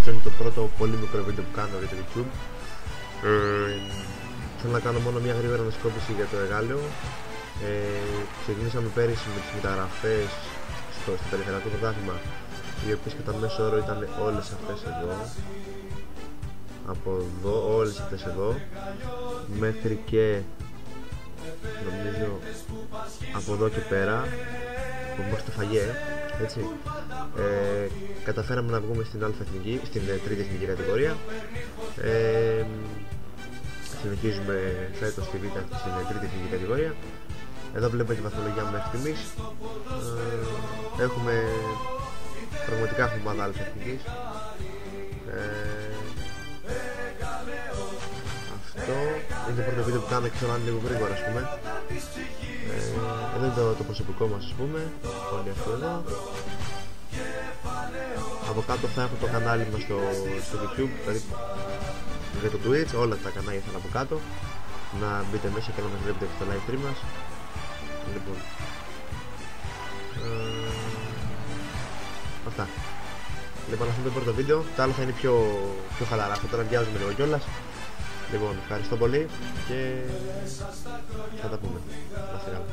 Αυτό είναι το πρώτο πολύ μικρό βίντεο που κάνω για το YouTube. Θέλω να κάνω μόνο μια γρήγορη ανασκόπηση για το εργάλεο. Ξεκινήσαμε πέρυσι με τις μεταγραφές στο περιφερειακό πρωτάθλημα, οι οποίες κατά μέσο όρο ήταν όλες αυτές εδώ. Από εδώ, όλες αυτές εδώ, μέχρι και νομίζω από εδώ και πέρα, μέχρι το Φαγέ, έτσι. Καταφέραμε να βγούμε στην εθνική, στην τρίτη εθνική κατηγορία. Συνεχίζουμε φέτος στη Β' στην τρίτη εθνική κατηγορία. Εδώ βλέπετε τη βαθμολογία μέχρι στιγμής. Πραγματικά έχουμε ομάδα άλλης εθνικής. Αυτό είναι το πρώτο βίντεο που κάνω και θέλω να είναι λίγο γρήγορα, ας πούμε. Εδώ είναι το προσωπικό μας, ας πούμε. Όλοι αυτό εδώ. Από κάτω θα έχω το κανάλι μας στο YouTube, δηλαδή για το Twitch, όλα τα κανάλια θα είναι από κάτω. Να μπείτε μέσα και να μας βλέπετε στο live stream μας. Λοιπόν, αυτά. Λοιπόν, αυτό είναι το πρώτο βίντεο. Το άλλο θα είναι πιο χαλαρά. Αυτό τώρα βιάζουμε λίγο κιόλας. Λοιπόν, ευχαριστώ πολύ και θα τα πούμε. Να είστε καλά.